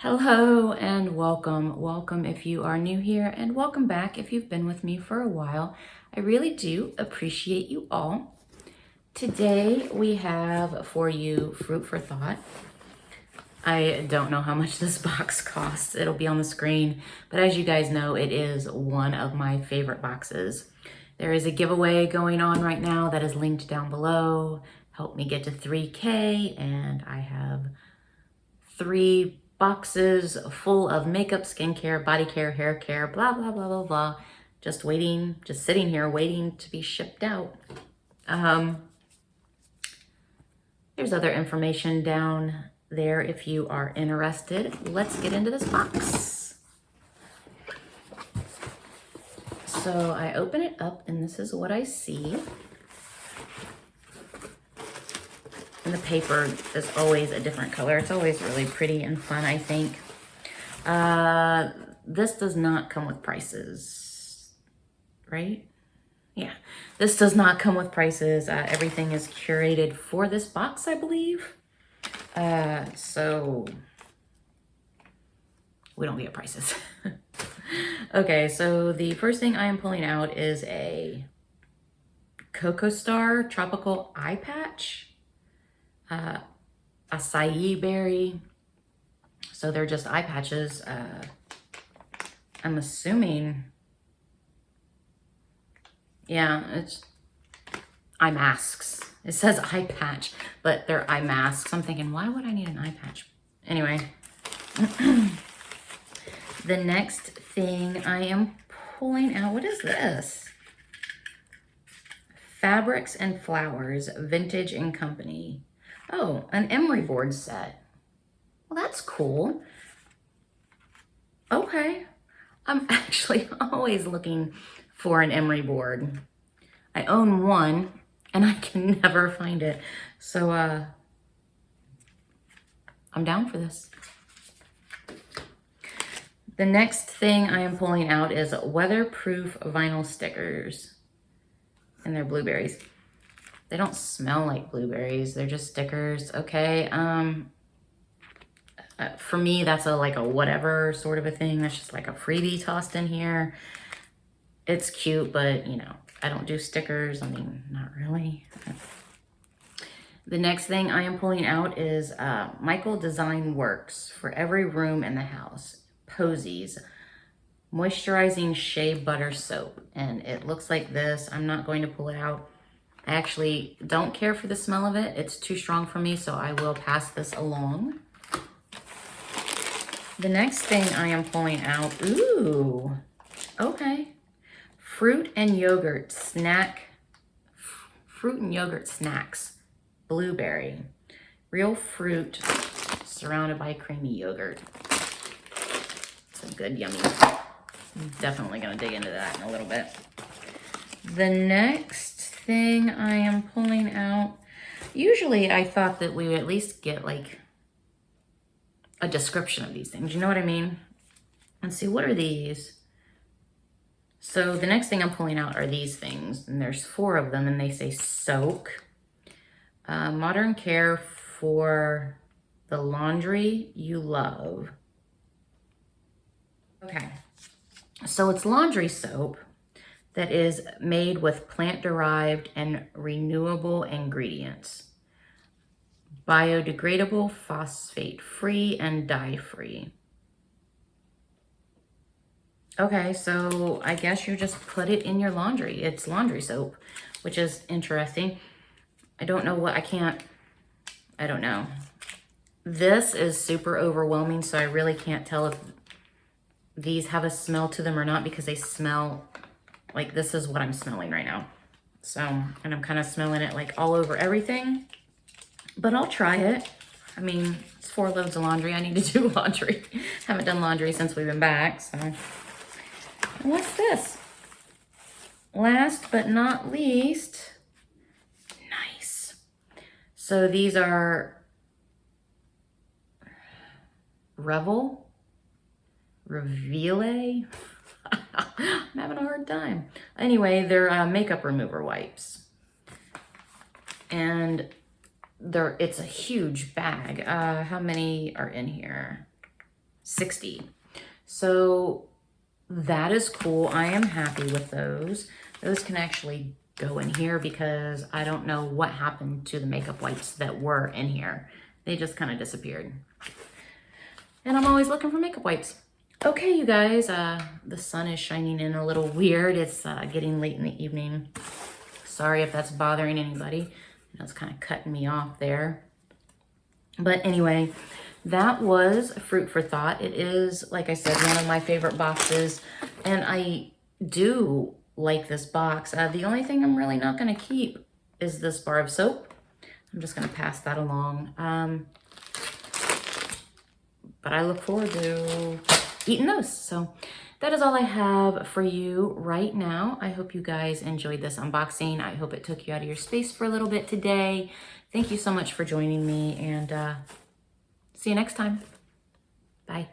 Hello and welcome. Welcome if you are new here, and welcome back if you've been with me for a while. I really do appreciate you all. Today we have for you fruit for thought. I don't know how much this box costs. It'll be on the screen, but as you guys know, it is one of my favorite boxes. There is a giveaway going on right now that is linked down below. Help me get to 3K, and I have 3 boxes full of makeup, skincare, body care, hair care, blah, blah, blah, blah, blah. Just sitting here waiting to be shipped out. There's other information down there if you are interested. Let's get into this box. So I open it up and this is what I see. And the paper is always a different color. It's always really pretty and fun, I think. This does not come with prices, right? Yeah, this does not come with prices. Everything is curated for this box, I believe. So we don't get prices. Okay, so the first thing I am pulling out is a Cocoa Star Tropical Eye Patch. Acai berry. So they're just eye patches. I'm assuming, yeah, it's eye masks. It says eye patch, but they're eye masks. I'm thinking, why would I need an eye patch? Anyway, the next thing I am pulling out, what is this? Fabrics and Flowers, Vintage and Company. Oh, an emery board set. Well, that's cool. Okay. I'm actually always looking for an emery board. I own one and I can never find it. So, I'm down for this. The next thing I am pulling out is Weatherproof vinyl stickers. And they're blueberries. They don't smell like blueberries. They're just stickers. Okay. For me, that's like a whatever sort of a thing. That's just like a freebie tossed in here. It's cute, but you know, I don't do stickers. I mean, not really. The next thing I am pulling out is Michael Design Works for every room in the house. Posey's Moisturizing Shea Butter Soap. And it looks like this. I'm not going to pull it out. I actually don't care for the smell of it. It's too strong for me, so I will pass this along. The next thing I am pulling out, ooh, okay. Fruit and yogurt snacks, blueberry. Real fruit surrounded by creamy yogurt. Some good yummy. I'm definitely gonna dig into that in a little bit. The next thing I am pulling out, usually I thought that we would at least get like a description of these things. You know what I mean? Let's see, what are these? So the next thing I'm pulling out are these things, and there's 4 of them, and they say soak. Modern care for the laundry you love. Okay, so it's laundry soap that is made with plant-derived and renewable ingredients. Biodegradable, phosphate-free, and dye-free. Okay, so I guess you just put it in your laundry. It's laundry soap, which is interesting. I don't know what, I don't know. This is super overwhelming, so I really can't tell if these have a smell to them or not, because they smell like this is what I'm smelling right now. So, and I'm kind of smelling it like all over everything, but I'll try it. I mean, it's 4 loads of laundry. I need to do laundry. Haven't done laundry since we've been back, so. And what's this? Last but not least, nice. So these are Reveal. I'm having a hard time. Anyway, they're makeup remover wipes. And it's a huge bag. How many are in here? $60. So that is cool. I am happy with those. Those can actually go in here because I don't know what happened to the makeup wipes that were in here. They just kind of disappeared. And I'm always looking for makeup wipes. Okay, you guys, the sun is shining in a little weird. It's getting late in the evening. Sorry if that's bothering anybody. It's kind of cutting me off there. But anyway, that was Fruit for Thought. It is, like I said, one of my favorite boxes. And I do like this box. The only thing I'm really not going to keep is this bar of soap. I'm just going to pass that along. But I look forward to eating those. So that is all I have for you right now. I hope you guys enjoyed this unboxing. I hope it took you out of your space for a little bit today. Thank you so much for joining me, and see you next time. Bye.